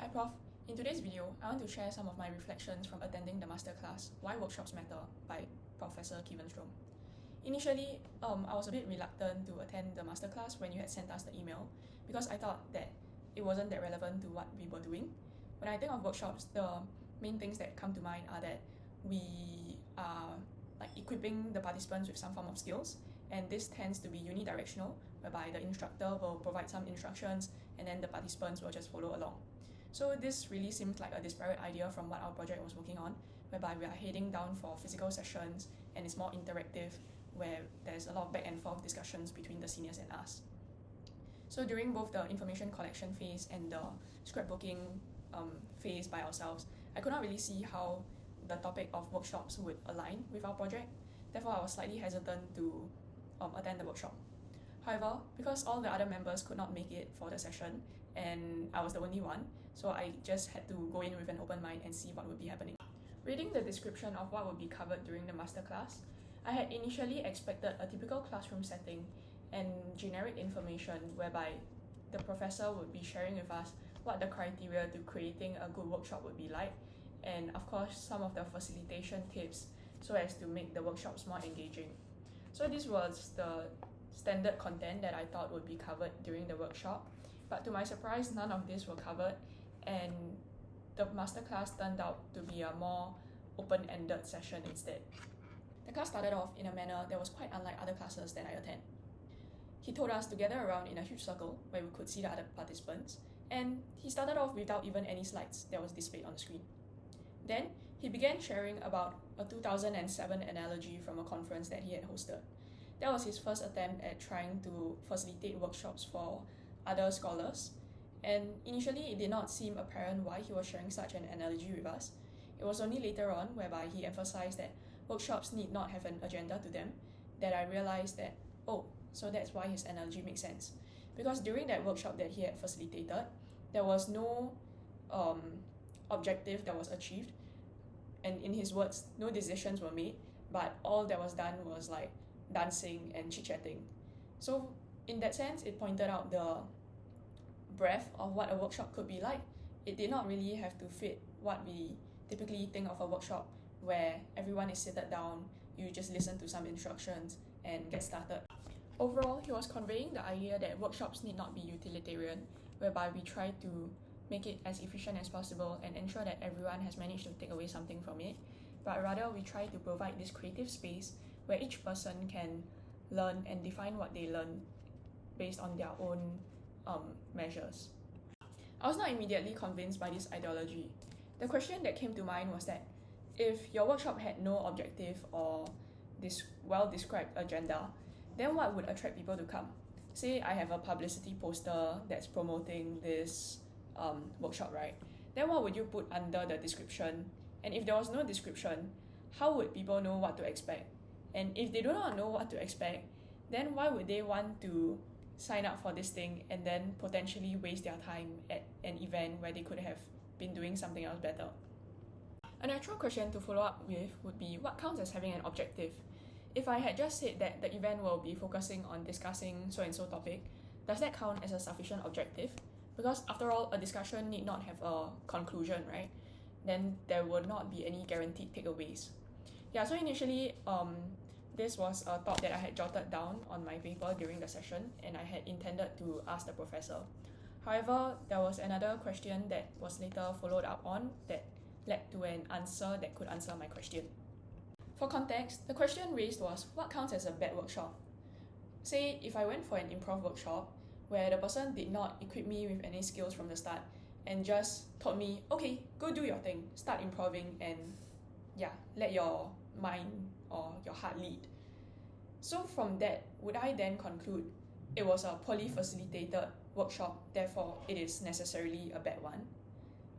Hi Prof, in today's video, I want to share some of my reflections from attending the masterclass Why Workshops Matter by Professor Kievenstrom. Initially, I was a bit reluctant to attend the masterclass when you had sent us the email because I thought that it wasn't that relevant to what we were doing. When I think of workshops, the main things that come to mind are that we are equipping the participants with some form of skills, and this tends to be unidirectional, whereby the instructor will provide some instructions and then the participants will just follow along. So this really seemed like a disparate idea from what our project was working on, whereby we are heading down for physical sessions and it's more interactive, where there's a lot of back and forth discussions between the seniors and us. So during both the information collection phase and the scrapbooking phase by ourselves, I could not really see how the topic of workshops would align with our project. Therefore, I was slightly hesitant to attend the workshop. However, because all the other members could not make it for the session and I was the only one, so I just had to go in with an open mind and see what would be happening. Reading the description of what would be covered during the masterclass, I had initially expected a typical classroom setting and generic information whereby the professor would be sharing with us what the criteria to creating a good workshop would be like, and of course some of the facilitation tips so as to make the workshops more engaging. So this was the standard content that I thought would be covered during the workshop, but to my surprise, none of this were covered, and the masterclass turned out to be a more open-ended session instead. The class started off in a manner that was quite unlike other classes that I attend. He told us to gather around in a huge circle where we could see the other participants, and he started off without even any slides that was displayed on the screen. Then, he began sharing about a 2007 analogy from a conference that he had hosted. That was his first attempt at trying to facilitate workshops for other scholars, and initially it did not seem apparent why he was sharing such an analogy with us. It was only later on, whereby he emphasized that workshops need not have an agenda to them, that I realized that, oh, so that's why his analogy makes sense. Because during that workshop that he had facilitated, there was no objective that was achieved, and in his words, no decisions were made, but all that was done was like dancing and chit-chatting. So in that sense, it pointed out the breadth of what a workshop could be like. It did not really have to fit what we typically think of a workshop, where everyone is seated down, you just listen to some instructions and get started. Overall, he was conveying the idea that workshops need not be utilitarian, whereby we try to make it as efficient as possible and ensure that everyone has managed to take away something from it, but rather we try to provide this creative space where each person can learn and define what they learn based on their own measures. I was not immediately convinced by this ideology. The question that came to mind was that if your workshop had no objective or this well-described agenda, then what would attract people to come? Say I have a publicity poster that's promoting this workshop, right? Then what would you put under the description? And if there was no description, how would people know what to expect? And if they do not know what to expect, then why would they want to sign up for this thing and then potentially waste their time at an event where they could have been doing something else better? A natural question to follow up with would be, what counts as having an objective? If I had just said that the event will be focusing on discussing so-and-so topic, does that count as a sufficient objective? Because after all, a discussion need not have a conclusion, right? Then there would not be any guaranteed takeaways. Yeah, so initially, this was a thought that I had jotted down on my paper during the session, and I had intended to ask the professor. However, there was another question that was later followed up on that led to an answer that could answer my question. For context, the question raised was, what counts as a bad workshop? Say, if I went for an improv workshop where the person did not equip me with any skills from the start and just told me, okay, go do your thing, start improving, and yeah, let your mind or your heart lead. So from that, would I then conclude it was a poorly facilitated workshop, therefore it is necessarily a bad one?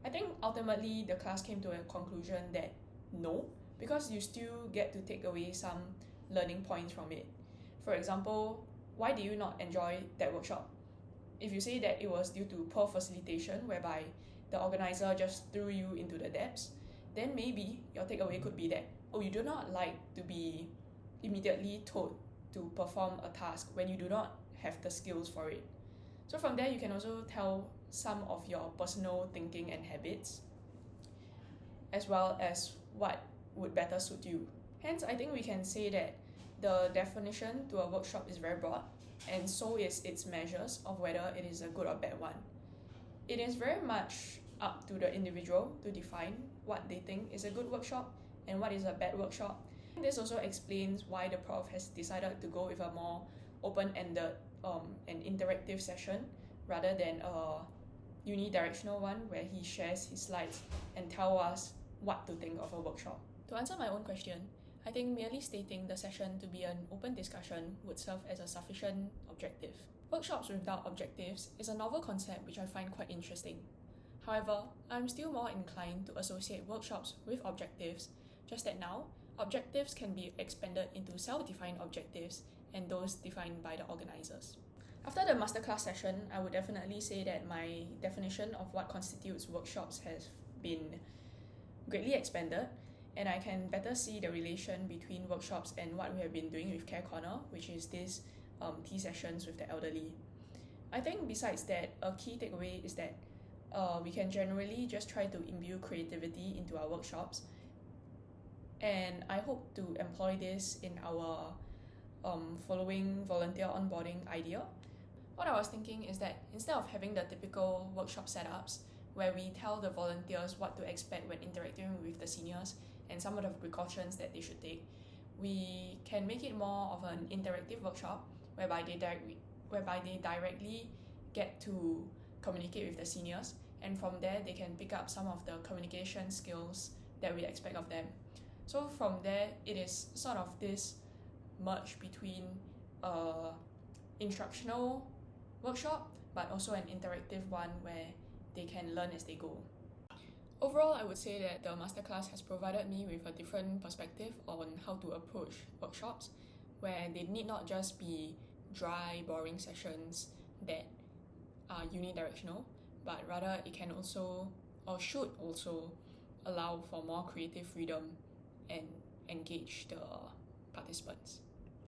I think ultimately the class came to a conclusion that no, because you still get to take away some learning points from it. For example, why did you not enjoy that workshop? If you say that it was due to poor facilitation, whereby the organizer just threw you into the depths, then maybe your takeaway could be that, oh, you do not like to be immediately told to perform a task when you do not have the skills for it. So from there, you can also tell some of your personal thinking and habits, as well as what would better suit you. Hence, I think we can say that the definition to a workshop is very broad, and so is its measures of whether it is a good or bad one. It is very much up to the individual to define what they think is a good workshop and what is a bad workshop. This also explains why the prof has decided to go with a more open-ended and interactive session rather than a unidirectional one where he shares his slides and tell us what to think of a workshop. To answer my own question, I think merely stating the session to be an open discussion would serve as a sufficient objective. Workshops without objectives is a novel concept which I find quite interesting. However, I'm still more inclined to associate workshops with objectives, just that now, objectives can be expanded into self-defined objectives and those defined by the organizers. After the masterclass session, I would definitely say that my definition of what constitutes workshops has been greatly expanded, and I can better see the relation between workshops and what we have been doing with Care Corner, which is these tea sessions with the elderly. I think besides that, a key takeaway is that we can generally just try to imbue creativity into our workshops, and I hope to employ this in our following volunteer onboarding idea. What I was thinking is that instead of having the typical workshop setups where we tell the volunteers what to expect when interacting with the seniors and some of the precautions that they should take, we can make it more of an interactive workshop whereby they directly get to communicate with the seniors, and from there they can pick up some of the communication skills that we expect of them. So from there, it is sort of this merge between instructional workshop but also an interactive one where they can learn as they go. Overall, I would say that the masterclass has provided me with a different perspective on how to approach workshops, where they need not just be dry, boring sessions that are unidirectional, but rather it can also, or should also, allow for more creative freedom and engage the participants.